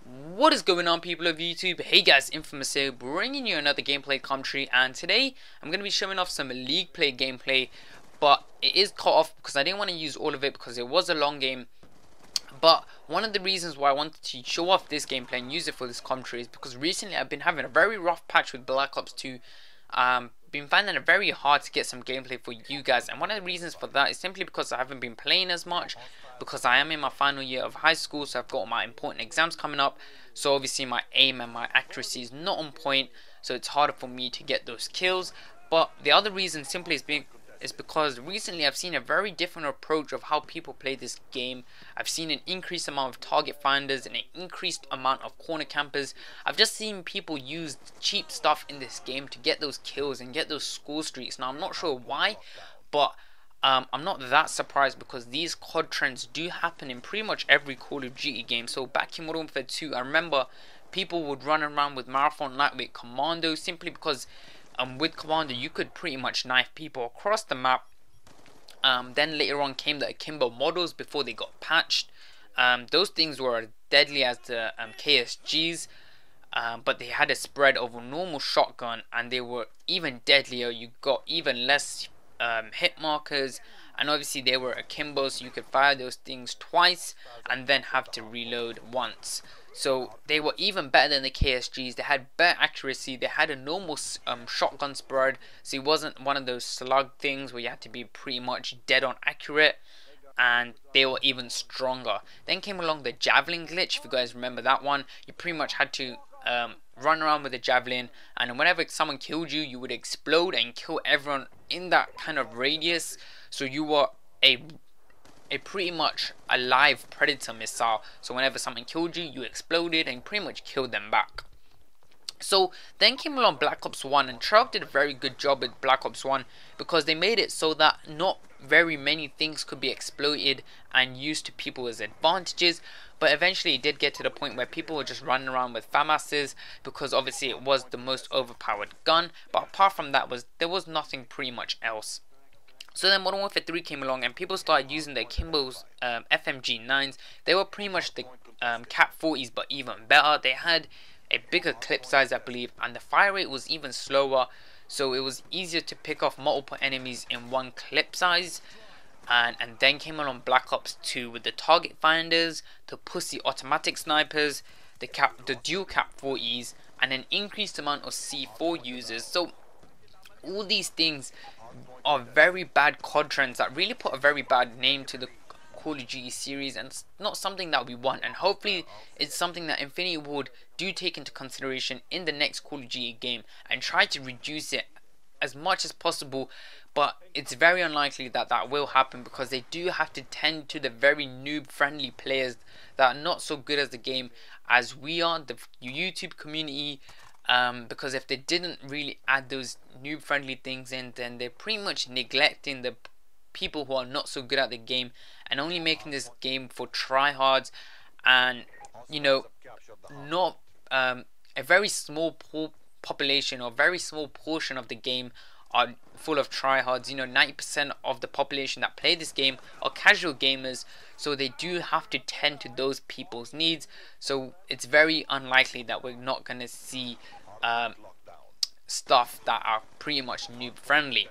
What is going on, people of YouTube? Hey guys, Infamous here, bringing you another gameplay commentary, and today I'm going to be showing off some league play gameplay, but it is cut off because I didn't want to use all of it because it was a long game. But one of the reasons why I wanted to show off this gameplay and use it for this commentary is because recently I've been having a very rough patch with Black Ops 2. Been finding it very hard to get some gameplay for you guys, and one of the reasons for that is simply because I haven't been playing as much, because I am in my final year of high school, so I've got my important exams coming up. So obviously my aim and my accuracy is not on point, so it's harder for me to get those kills. But the other reason simply is because recently I've seen a very different approach of how people play this game. I've seen an increased amount of target finders and an increased amount of corner campers. I've just seen people use cheap stuff in this game to get those kills and get those score streaks. Now I'm not sure why, but I'm not that surprised because these COD trends do happen in pretty much every Call of Duty game. So back in Modern Warfare 2, I remember people would run around with Marathon Lightweight Commando simply because with Commando you could pretty much knife people across the map. Then later on came the Akimbo models before they got patched. Those things were as deadly as the KSGs, but they had a spread over normal shotgun, and they were even deadlier. You got even less hit markers, and obviously they were akimbo, so you could fire those things twice and then have to reload once. So they were even better than the KSGs. They had better accuracy. They had a normal shotgun spread, so it wasn't one of those slug things where you had to be pretty much dead on accurate, and they were even stronger. Then came along the javelin glitch. If you guys remember that one, you pretty much had to run around with a javelin, and whenever someone killed you, you would explode and kill everyone in that kind of radius. So you were a pretty much a live predator missile. So whenever someone killed you, you exploded and pretty much killed them back. So then came along Black Ops 1, and Treyarch did a very good job with Black Ops 1 because they made it so that not very many things could be exploited and used to people as advantages. But eventually it did get to the point where people were just running around with FAMASs because obviously it was the most overpowered gun. But apart from that, there was nothing pretty much else. So then Modern Warfare 3 came along, and people started using their Kimbo's FMG9s. They were pretty much the Cap 40s, but even better. They had a bigger clip size, I believe, and the fire rate was even slower, so it was easier to pick off multiple enemies in one clip size. And then came along Black Ops 2 with the target finders, the pussy automatic snipers, the dual Cap 40s, and an increased amount of C4 users. So all these things are very bad COD trends that really put a very bad name to the Call of Duty series, and it's not something that we want, and hopefully it's something that Infinity Ward do take into consideration in the next Call of Duty game and try to reduce it as much as possible. But it's very unlikely that that will happen because they do have to tend to the very noob friendly players that are not so good at the game as we are, the YouTube community. Because if they didn't really add those noob friendly things in, then they're pretty much neglecting the people who are not so good at the game and only making this game for tryhards, and you know, not a very small population or very small portion of the game are full of tryhards. You know, 90% of the population that play this game are casual gamers, so they do have to tend to those people's needs. So it's very unlikely that we're not going to see stuff that are pretty much noob friendly.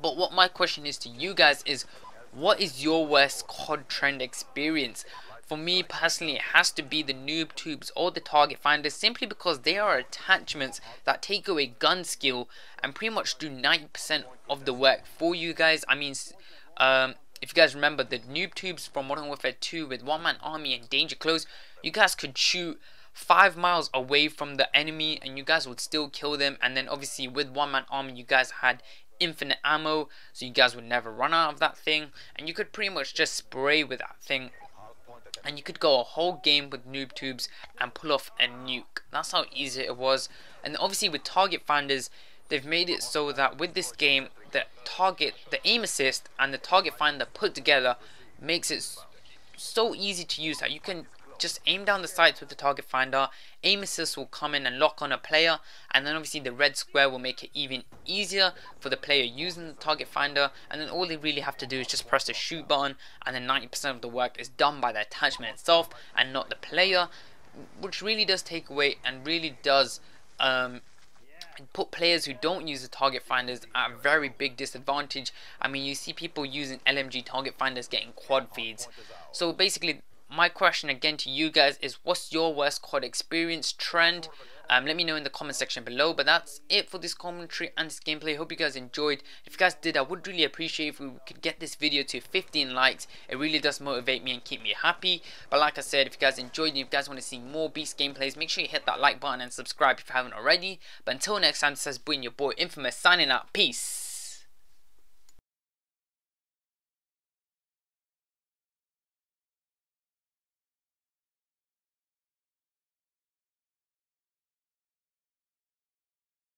But what my question is to you guys is, what is your worst COD trend experience? For me personally, it has to be the NoobTubes or the target finders, simply because they are attachments that take away gun skill and pretty much do 90% of the work for you guys. I mean, if you guys remember the NoobTubes from Modern Warfare 2 with one-man army and danger close, you guys could shoot 5 miles away from the enemy and you guys would still kill them. And then obviously with one-man army, you guys had infinite ammo, so you guys would never run out of that thing, and you could pretty much just spray with that thing, and you could go a whole game with NoobTubes and pull off a nuke. That's how easy it was. And obviously with target finders, they've made it so that with this game, the aim assist and the target finder put together makes it so easy to use that you can just aim down the sights with the target finder, aim assist will come in and lock on a player, and then obviously the red square will make it even easier for the player using the target finder, and then all they really have to do is just press the shoot button, and then 90% of the work is done by the attachment itself and not the player. which really does take away and really does put players who don't use the target finders at a very big disadvantage. I mean, you see people using LMG target finders getting quad feeds. So basically, my question again to you guys is, what's your worst COD experience trend? Let me know in the comment section below. But that's it for this commentary and this gameplay. Hope you guys enjoyed. If you guys did, I would really appreciate if we could get this video to 15 likes. It really does motivate me and keep me happy. But like I said, if you guys enjoyed and if you guys want to see more beast gameplays, make sure you hit that like button and subscribe if you haven't already. But until next time, this has been your boy Infamous signing out. Peace.